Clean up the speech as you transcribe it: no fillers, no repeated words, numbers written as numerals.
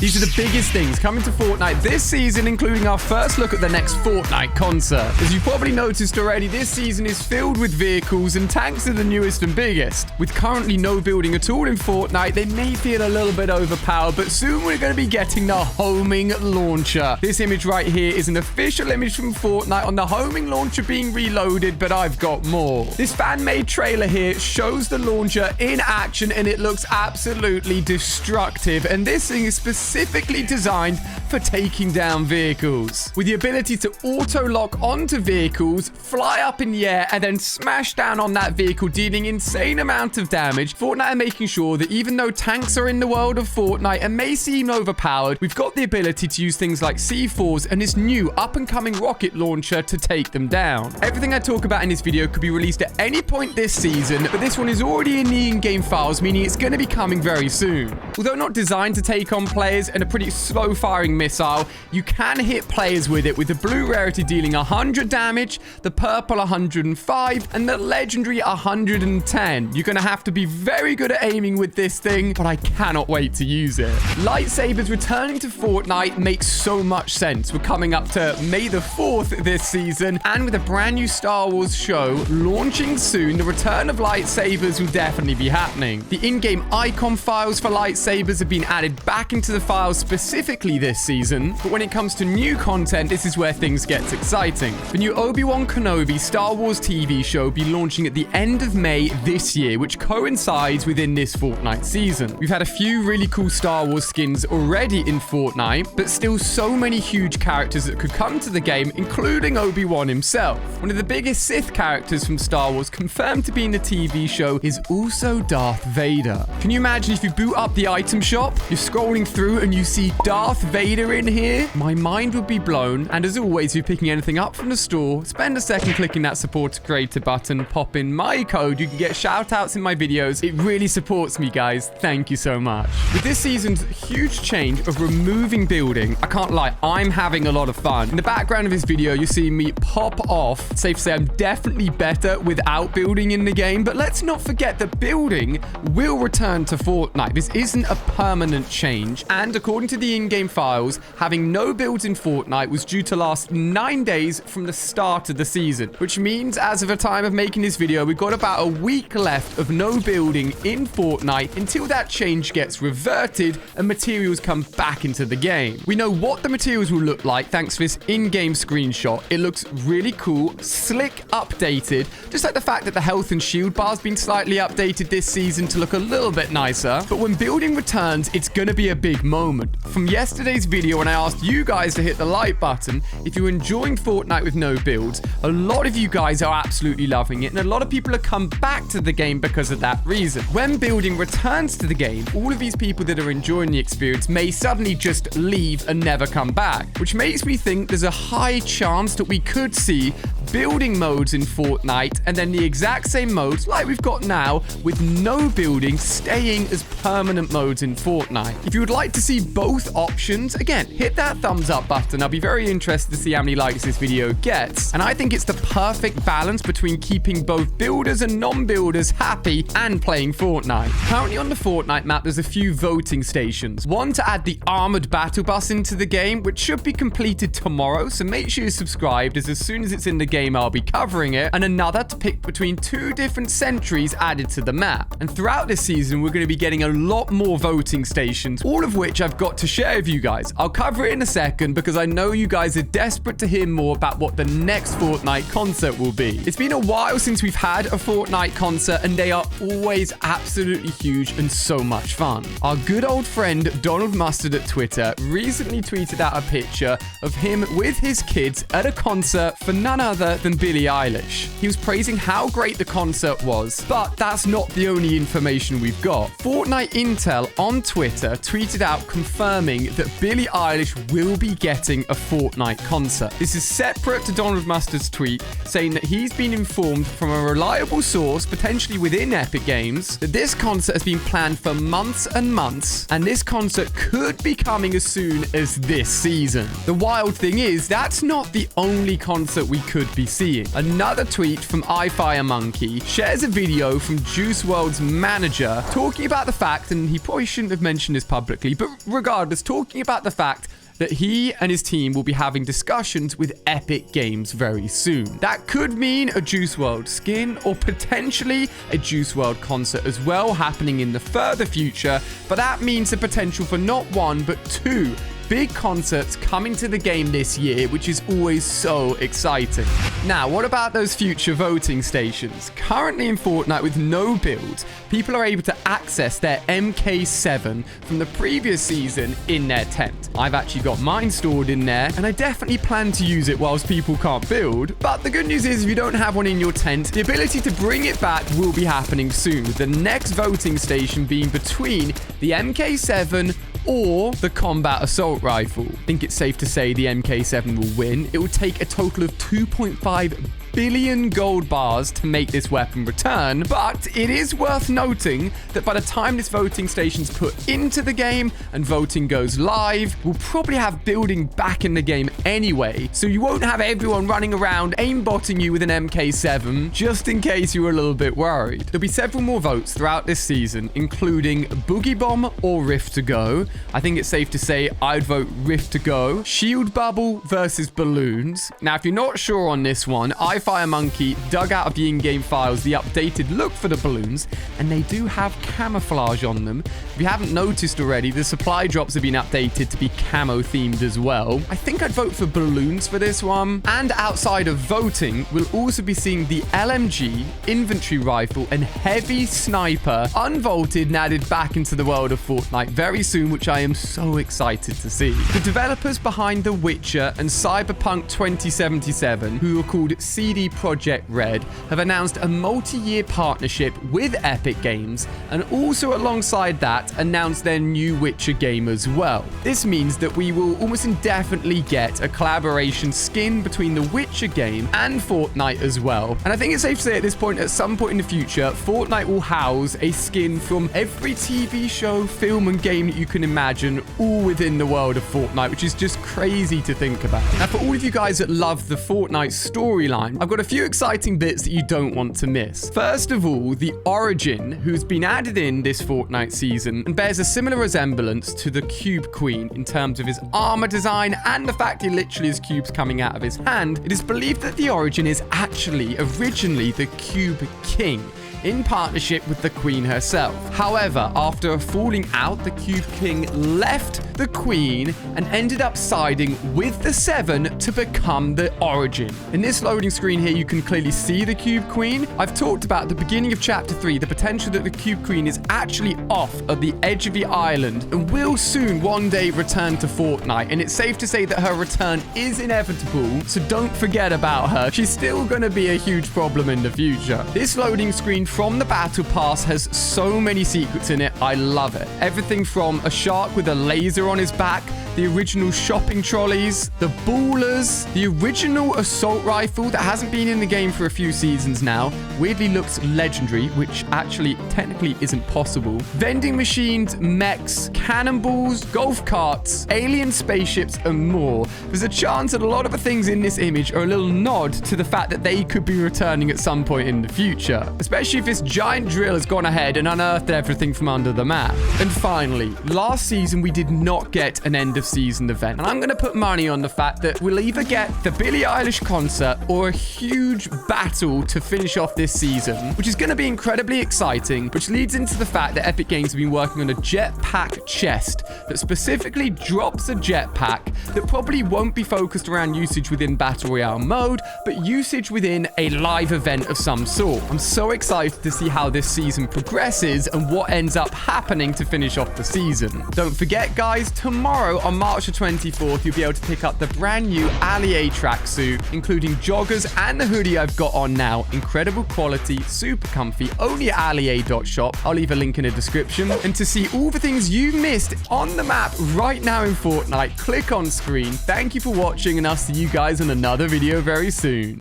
These are the biggest things coming to Fortnite this season, including our first look at the next Fortnite concert. As you've probably noticed already, this season is filled with vehicles, and tanks are the newest and biggest. With currently no building at all in Fortnite, they may feel a little bit overpowered, but soon we're going to be getting the homing launcher. This image right here is an official image from Fortnite on the homing launcher being reloaded, but I've got more. This fan-made trailer here shows the launcher in action, and it looks absolutely destructive, and this thing is specifically designed for taking down vehicles. With the ability to auto-lock onto vehicles, fly up in the air, and then smash down on that vehicle, dealing insane amount of damage, Fortnite are making sure that even though tanks are in the world of Fortnite and may seem overpowered, we've got the ability to use things like C4s and this new up-and-coming rocket launcher to take them down. Everything I talk about in this video could be released at any point this season, but this one is already in the in-game files, meaning it's going to be coming very soon. Although not designed to take on players and a pretty slow-firing missile, you can hit players with it, with the blue rarity dealing 100 damage, the purple 105, and the legendary 110. You're going to have to be very good at aiming with this thing, but I cannot wait to use it. Lightsabers returning to Fortnite makes so much sense. We're coming up to May the 4th this season, and with a brand new Star Wars show launching soon, the return of lightsabers will definitely be happening. The in-game icon files for lightsabers have been added back into the files specifically this season, but when it comes to new content, this is where things get exciting. The new Obi-Wan Kenobi Star Wars TV show will be launching at the end of May this year, which coincides within this Fortnite season. We've had a few really cool Star Wars skins already in Fortnite, but still so many huge characters that could come to the game, including Obi-Wan himself. One of the biggest Sith characters from Star Wars confirmed to be in the TV show is also Darth Vader. Can you imagine if you boot up the item shop, you're scrolling through and you see Darth Vader in here? My mind would be blown. And as always, if you're picking anything up from the store, spend a second clicking that support a creator button, pop in my code, you can get shout outs in my videos. It really supports me, guys. Thank you so much. With this season's huge change of removing building, I can't lie, I'm having a lot of fun. In the background of this video, you're seeing me pop off. Safe to say I'm definitely better without building in the game, but let's not forget that building will return to Fortnite. This isn't a permanent change, and according to the in-game files, having no builds in Fortnite was due to last 9 days from the start of the season, which means as of the time of making this video, we've got about a week left of no building in Fortnite until that change gets reverted and materials come back into the game. We know what the materials will look like thanks to this in-game screenshot. It looks really cool, slick, updated, just like the fact that the health and shield bar's been slightly updated this season to look a little bit nicer. But when building returns, it's gonna be a big moment. From yesterday's video when I asked you guys to hit the like button, if you're enjoying Fortnite with no builds, a lot of you guys are absolutely loving it, and a lot of people have come back to the game because of that reason. When building returns to the game, all of these people that are enjoying the experience may suddenly just leave and never come back, which makes me think there's a high chance that we could see building modes in Fortnite and then the exact same modes like we've got now with no building staying as permanent modes in Fortnite. If you would like to see both options, again, hit that thumbs up button. I'll be very interested to see how many likes this video gets. And I think it's the perfect balance between keeping both builders and non-builders happy and playing Fortnite. Currently on the Fortnite map, there's a few voting stations. One to add the armored battle bus into the game, which should be completed tomorrow, so make sure you're subscribed, as soon as it's in the game I'll be covering it, and another to pick between 2 different sentries added to the map. And throughout this season, we're going to be getting a lot more voting stations, all of which I've got to share with you guys. I'll cover it in a second because I know you guys are desperate to hear more about what the next Fortnite concert will be. It's been a while since we've had a Fortnite concert, and they are always absolutely huge and so much fun. Our good old friend Donald Mustard at Twitter recently tweeted out a picture of him with his kids at a concert for none other than Billie Eilish. He was praising how great the concert was, but that's not the only information we've got. Fortnite Intel on Twitter tweeted out confirming that Billie Eilish will be getting a Fortnite concert. This is separate to Donald Mustard's tweet saying that he's been informed from a reliable source, potentially within Epic Games, that this concert has been planned for months and months, and this concert could be coming as soon as this season. The wild thing is, that's not the only concert we could be seeing. Another tweet from iFireMonkey shares a video from Juice WRLD's manager talking about the fact, and he probably shouldn't have mentioned this publicly, but regardless, talking about the fact that he and his team will be having discussions with Epic Games very soon. That could mean a Juice WRLD skin or potentially a Juice WRLD concert as well happening in the further future, but that means the potential for not one but two big concerts coming to the game this year, which is always so exciting. Now, what about those future voting stations? Currently in Fortnite with no builds, people are able to access their MK7 from the previous season in their tent. I've actually got mine stored in there, and I definitely plan to use it whilst people can't build. But the good news is, if you don't have one in your tent, the ability to bring it back will be happening soon, with the next voting station being between the MK7 or the combat assault rifle. I think it's safe to say the MK7 will win. It will take a total of 2.5 billion gold bars to make this weapon return, but it is worth noting that by the time this voting station's put into the game and voting goes live, we'll probably have building back in the game anyway, so you won't have everyone running around aimbotting you with an MK7, just in case you were a little bit worried. There'll be several more votes throughout this season, including Boogie Bomb or Rift to Go. I think it's safe to say I'd vote Rift to Go. Shield Bubble versus Balloons. Now, if you're not sure on this one, Monkey dug out of the in-game files the updated look for the balloons, and they do have camouflage on them. If you haven't noticed already, the supply drops have been updated to be camo themed as well. I think I'd vote for balloons for this one. And outside of voting, we'll also be seeing the LMG, infantry rifle, and heavy sniper unvaulted and added back into the world of Fortnite very soon, which I am so excited to see. The developers behind The Witcher and Cyberpunk 2077, who are called CD Projekt Red, have announced a multi-year partnership with Epic Games, and also alongside that announced their new Witcher game as well. This means that we will almost indefinitely get a collaboration skin between the Witcher game and Fortnite as well. And I think it's safe to say at this point, at some point in the future, Fortnite will house a skin from every TV show, film, and game that you can imagine, all within the world of Fortnite, which is just crazy to think about. Now, for all of you guys that love the Fortnite storyline, I've got a few exciting bits that you don't want to miss. First of all, the Origin, who's been added in this Fortnite season and bears a similar resemblance to the Cube Queen in terms of his armor design and the fact he literally has cubes coming out of his hand. It is believed that the Origin is actually originally the Cube King, in partnership with the Queen herself. However, after a falling out, the Cube King left the Queen and ended up siding with the Seven to become the Origin. In this loading screen here, you can clearly see the Cube Queen. I've talked about at the beginning of Chapter 3, the potential that the Cube Queen is actually off at the edge of the island and will soon one day return to Fortnite. And it's safe to say that her return is inevitable, so don't forget about her. She's still going to be a huge problem in the future. This loading screen from the Battle Pass has so many secrets in it. I love it. Everything from a shark with a laser on his back, the original shopping trolleys, the ballers, the original assault rifle that hasn't been in the game for a few seasons now, weirdly looks legendary, which actually technically isn't possible. Vending machines, mechs, cannonballs, golf carts, alien spaceships, and more. There's a chance that a lot of the things in this image are a little nod to the fact that they could be returning at some point in the future, especially if this giant drill has gone ahead and unearthed everything from under the map. And finally, last season we did not get an end of season event, and I'm going to put money on the fact that we'll either get the Billie Eilish concert or a huge battle to finish off this season, which is going to be incredibly exciting, which leads into the fact that Epic Games have been working on a jetpack chest that specifically drops a jetpack that probably won't be focused around usage within Battle Royale mode, but usage within a live event of some sort. I'm so excited to see how this season progresses and what ends up happening to finish off the season. Don't forget, guys, tomorrow on March the 24th, you'll be able to pick up the brand new Allier tracksuit, including joggers and the hoodie I've got on now. Incredible quality, super comfy, only at allier.shop. I'll leave a link in the description. And to see all the things you missed on the map right now in Fortnite, click on screen. Thank you for watching, and I'll see you guys in another video very soon.